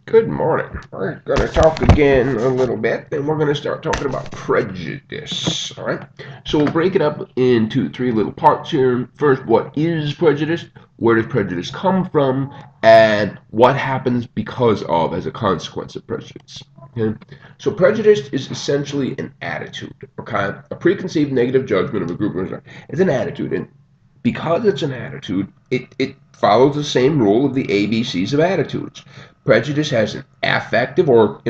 Good morning. We're going to talk again a little bit, and we're going to start talking about prejudice. All right. So we'll break it up into three little parts here. First, what is prejudice? Where does prejudice come from? And what happens because of, as a consequence of prejudice? Okay. So prejudice is essentially an attitude. Okay. A preconceived negative judgment of a group is an attitude, and because it's an attitude, it follows the same rule of the ABCs of attitudes. Prejudice has an affective or,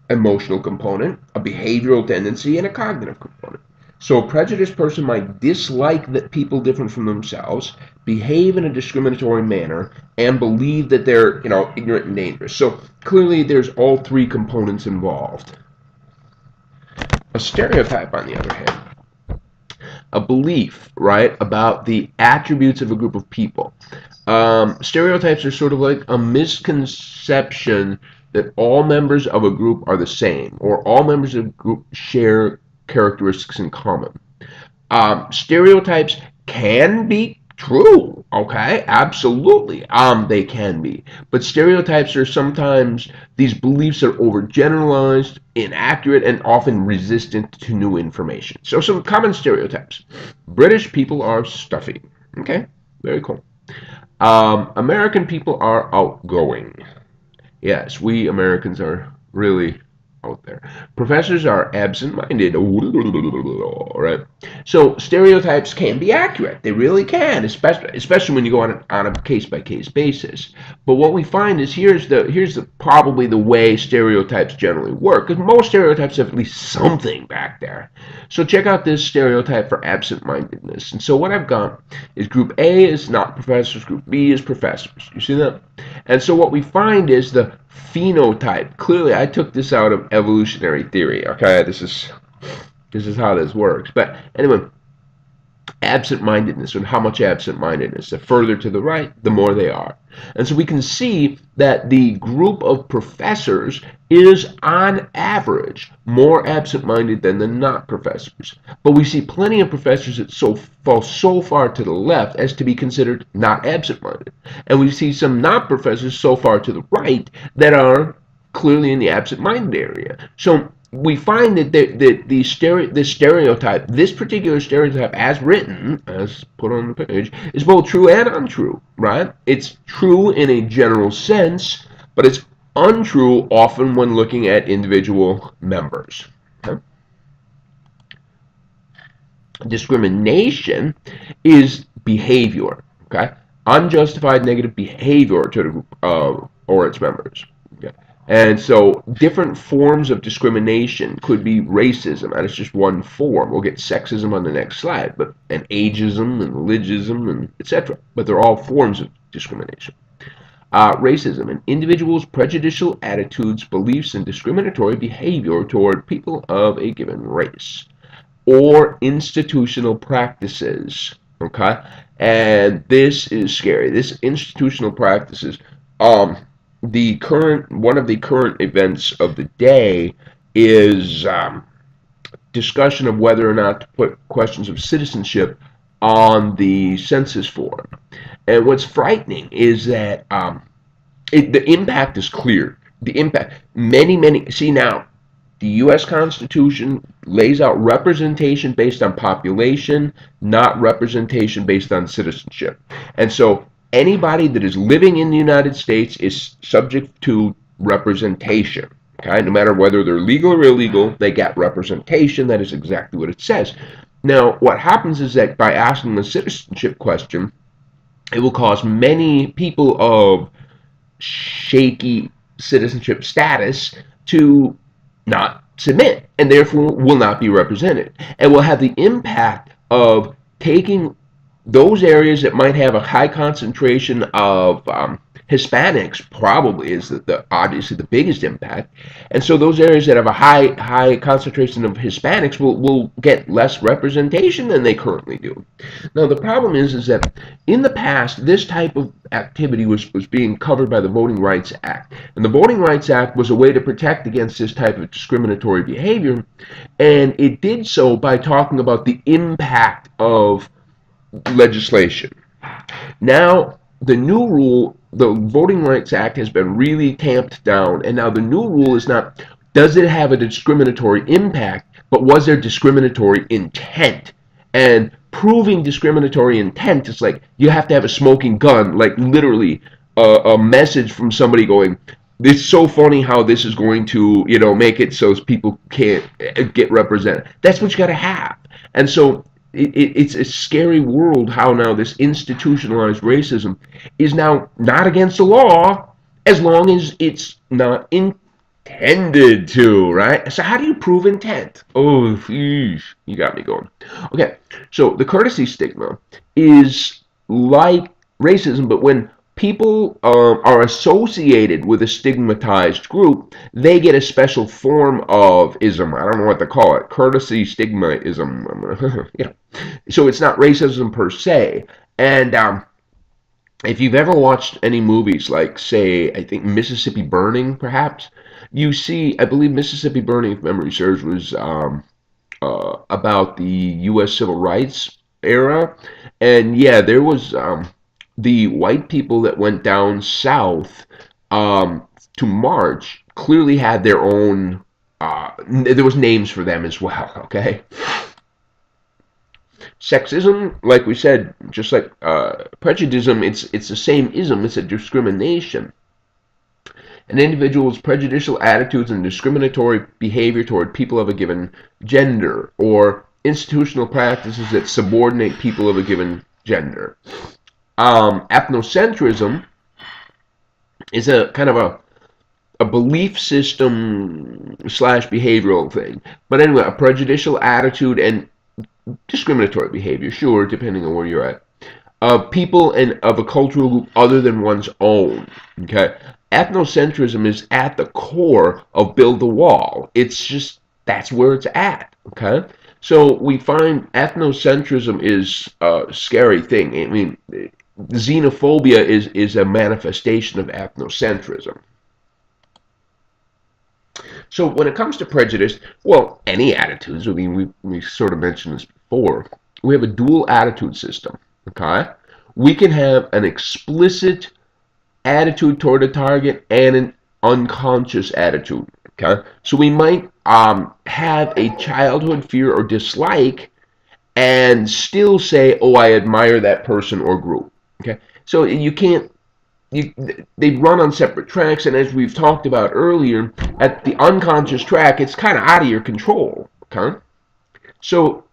emotional component, a behavioral tendency, and a cognitive component. So a prejudiced person might dislike that people different from themselves, behave in a discriminatory manner, and believe that they're, ignorant and dangerous. So clearly there's all three components involved. A stereotype, on the other hand, a belief, right, about the attributes of a group of people. Stereotypes are sort of like a misconception that all members of a group are the same, or all members of a group share characteristics in common. Stereotypes can be true, okay? Absolutely, they can be. But stereotypes are sometimes, these beliefs are overgeneralized, inaccurate, and often resistant to new information. So some common stereotypes. British people are stuffy. Okay, very cool. American people are outgoing. Yes, we Americans are really out there. Professors are absent-minded. Right? So stereotypes can be accurate. They really can, especially when you go on a case-by-case basis. But what we find is here's probably the way stereotypes generally work, because most stereotypes have at least something back there. So check out this stereotype for absent-mindedness. And so what I've got is group A is not professors, group B is professors. You see that? And so what we find is the phenotype. Clearly, I took this out of evolutionary theory. Okay, this is how this works. But anyway, absent-mindedness, and how much absent-mindedness. The further to the right, the more they are. And so we can see that the group of professors is, on average, more absent-minded than the not professors. But we see plenty of professors that fall so far to the left as to be considered not absent-minded. And we see some not professors so far to the right that are clearly in the absent-minded area. So we find that this particular stereotype, as written, as put on the page, is both true and untrue, right? It's true in a general sense, but it's untrue often when looking at individual members. Okay? Discrimination is behavior, okay? Unjustified negative behavior to the group or its members. Okay? And so different forms of discrimination could be racism, and it's just one form. We'll get sexism on the next slide, and ageism and religiosism and etc. But they're all forms of discrimination. Racism, an individual's prejudicial attitudes, beliefs, and discriminatory behavior toward people of a given race. Or institutional practices, okay? And this is scary. This institutional practices, one of the current events of the day is discussion of whether or not to put questions of citizenship on the census form. And what's frightening is that the impact is clear. The impact, see now, the U.S. Constitution lays out representation based on population, not representation based on citizenship. And so anybody that is living in the United States is subject to representation. Okay? No matter whether they're legal or illegal, they get representation. That is exactly what it says. Now, what happens is that by asking the citizenship question, it will cause many people of shaky citizenship status to not submit, and therefore will not be represented, and will have the impact of taking those areas that might have a high concentration of Hispanics, probably is obviously the biggest impact, and so those areas that have a high concentration of Hispanics will get less representation than they currently do. Now the problem is that in the past this type of activity was being covered by the Voting Rights Act, and the Voting Rights Act was a way to protect against this type of discriminatory behavior, and it did so by talking about the impact of legislation. Now the new rule the Voting Rights Act has been really tamped down, and now the new rule is not, does it have a discriminatory impact, but was there discriminatory intent? And proving discriminatory intent is like you have to have a smoking gun, like literally a message from somebody going, it's so funny how this is going to, make it so people can't get represented. That's what you got to have. And so it's a scary world how now this institutionalized racism is now not against the law as long as it's not intended to, right? So how do you prove intent? Oh, you got me going. Okay, so the courtesy stigma is like racism, but when people are associated with a stigmatized group, they get a special form of ism. I don't know what to call it. Courtesy stigmaism. So it's not racism per se. And if you've ever watched any movies like, say, I think Mississippi Burning, perhaps, you see, I believe Mississippi Burning, if memory serves, was about the U.S. Civil Rights era. And yeah, there was the white people that went down south to march clearly had their own, there was names for them as well, okay? Sexism, like we said, just like prejudice, it's the same ism, it's a discrimination. An individual's prejudicial attitudes and discriminatory behavior toward people of a given gender, or institutional practices that subordinate people of a given gender. Ethnocentrism is a kind of a belief system slash behavioral thing. But anyway, a prejudicial attitude and discriminatory behavior, sure, depending on where you're at, of people and of a cultural group other than one's own. Okay, ethnocentrism is at the core of Build the Wall. It's just, that's where it's at. Okay, so we find ethnocentrism is a scary thing. I mean, xenophobia is a manifestation of ethnocentrism. So when it comes to prejudice, well, any attitudes, I mean, we sort of mentioned this before, we have a dual attitude system, okay? We can have an explicit attitude toward a target and an unconscious attitude, okay? So we might have a childhood fear or dislike and still say, oh, I admire that person or group, okay? So you can't, they run on separate tracks, and as we've talked about earlier, at the unconscious track, it's kind of out of your control. Okay, so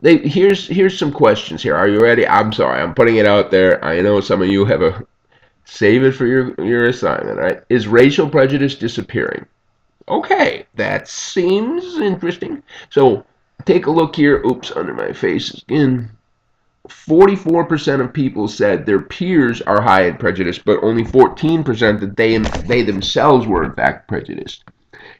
here's some questions here. Are you ready? I'm sorry, I'm putting it out there. I know some of you have a save it for your assignment. Right? Is racial prejudice disappearing? Okay, that seems interesting. So take a look here. Oops, under my face again. 44% of people said their peers are high in prejudice, but only 14% that they themselves were in fact prejudiced.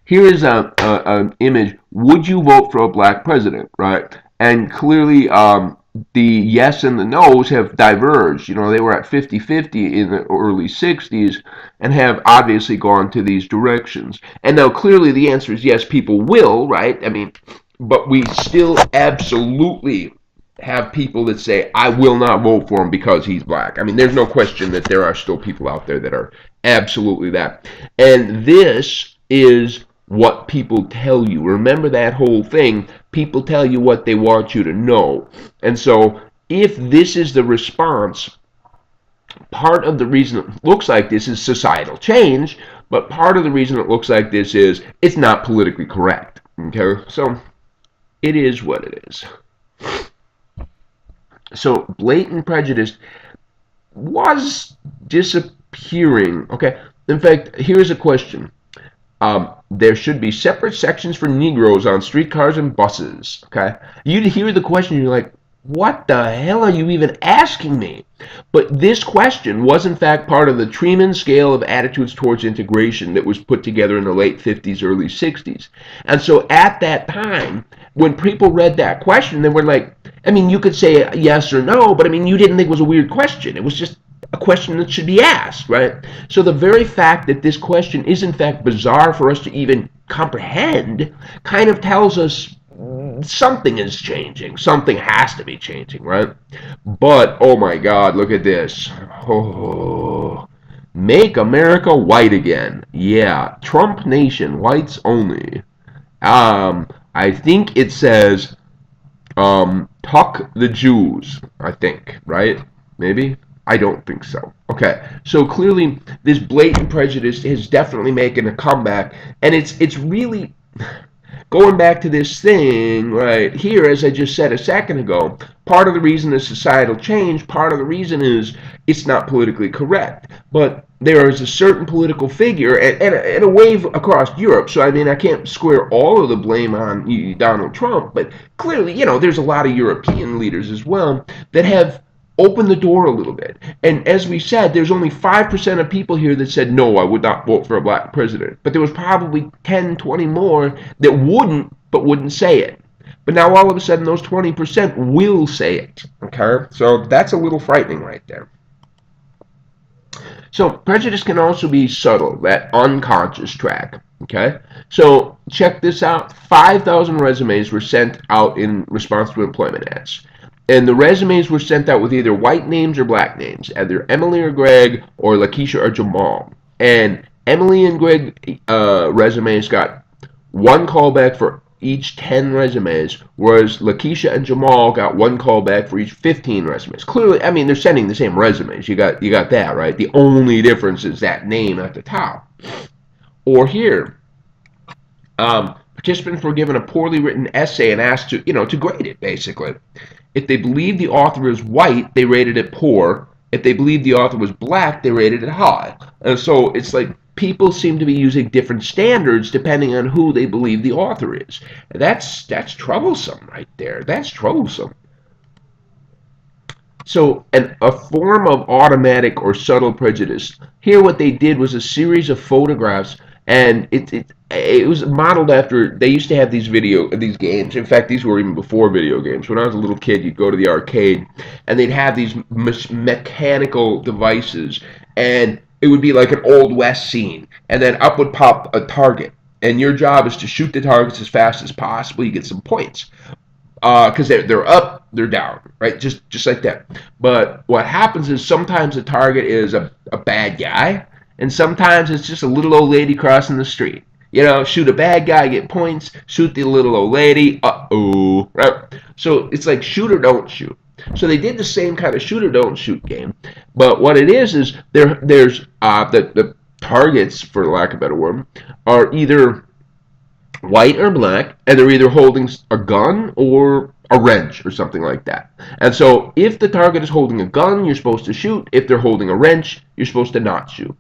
Here is an image. Would you vote for a black president, right? And clearly the yes and the no's have diverged. You know, they were at 50-50 in the early 60s and have obviously gone to these directions. And now clearly the answer is yes, people will, right? I mean, but we still absolutely have people that say, I will not vote for him because he's black. I mean, there's no question that there are still people out there that are absolutely that. And this is what people tell you. Remember that whole thing. People tell you what they want you to know. And so if this is the response, part of the reason it looks like this is societal change, but part of the reason it looks like this is it's not politically correct. Okay? So it is what it is. So blatant prejudice was disappearing. Okay. In fact, here's a question. There should be separate sections for Negroes on streetcars and buses. Okay. You'd hear the question, you're like, what the hell are you even asking me? But this question was in fact part of the Treman scale of attitudes towards integration that was put together in the late 50s, early 60s. And so at that time, when people read that question, they were like, I mean, you could say yes or no, but I mean, you didn't think it was a weird question. It was just a question that should be asked, right? So the very fact that this question is in fact bizarre for us to even comprehend kind of tells us something is changing. Something has to be changing, right? But, oh my God, look at this. Oh, make America white again. Yeah, Trump Nation, whites only. I think it says, tuck the Jews, I think, right? Maybe? I don't think so. Okay, so clearly this blatant prejudice is definitely making a comeback, and it's really going back to this thing right here, as I just said a second ago. Part of the reason is societal change, part of the reason is it's not politically correct. But there is a certain political figure and a wave across Europe. So, I mean, I can't square all of the blame on Donald Trump, but clearly, there's a lot of European leaders as well that have opened the door a little bit. And as we said, there's only 5% of people here that said, no, I would not vote for a black president. But there was probably 10, 20 more that wouldn't, but wouldn't say it. But now all of a sudden those 20% will say it. Okay? So that's a little frightening right there. So prejudice can also be subtle, that unconscious track. Okay? So check this out. 5,000 resumes were sent out in response to employment ads. And the resumes were sent out with either white names or black names, either Emily or Greg or Lakeisha or Jamal. And Emily and Greg resumes got one callback for each 10 resumes, whereas Lakeisha and Jamal got one callback for each 15 resumes. Clearly, I mean, they're sending the same resumes. You got that, right? The only difference is that name at the top. Or here, participants were given a poorly written essay and asked to grade it, basically. If they believed the author was white, they rated it poor. If they believed the author was black, they rated it high. And so it's like people seem to be using different standards depending on who they believe the author is. And that's troublesome right there. That's troublesome. So a form of automatic or subtle prejudice. Here what they did was a series of photographs, and it was modeled after, they used to have these games. In fact, these were even before video games. When I was a little kid, you'd go to the arcade, and they'd have these mechanical devices, and it would be like an Old West scene, and then up would pop a target, and your job is to shoot the targets as fast as possible. You get some points. Because they're up, they're down, right? Just like that. But what happens is sometimes the target is a bad guy, and sometimes it's just a little old lady crossing the street. Shoot a bad guy, get points. Shoot the little old lady, uh-oh, right? So it's like shoot or don't shoot. So they did the same kind of shoot or don't shoot game, but what it is there's the targets, for lack of a better word, are either white or black, and they're either holding a gun or a wrench or something like that. And so if the target is holding a gun, you're supposed to shoot. If they're holding a wrench, you're supposed to not shoot.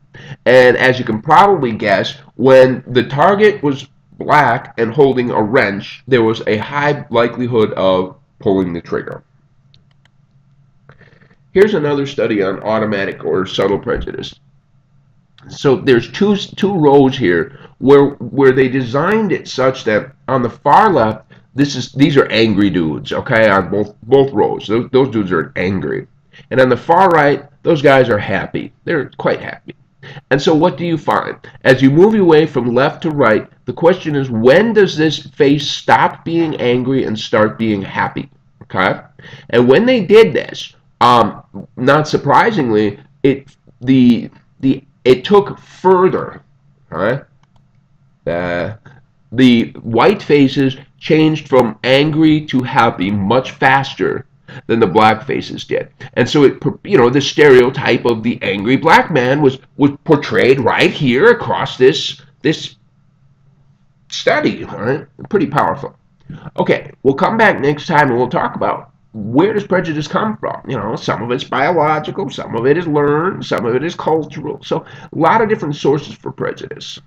And as you can probably guess, when the target was black and holding a wrench, there was a high likelihood of pulling the trigger. Here's another study on automatic or subtle prejudice. So there's two rows here where they designed it such that on the far left, these are angry dudes, okay, on both rows. Those dudes are angry. And on the far right, those guys are happy. They're quite happy. And so what do you find? As you move away from left to right, the question is, when does this face stop being angry and start being happy? Okay? And when they did this, not surprisingly, it took further. All right? The white faces changed from angry to happy much faster than the black faces did. And so the stereotype of the angry black man was portrayed right here across this study. All right? Pretty powerful. Okay, we'll come back next time and we'll talk about where does prejudice come from. Some of it's biological, some of it is learned, some of it is cultural. So a lot of different sources for prejudice.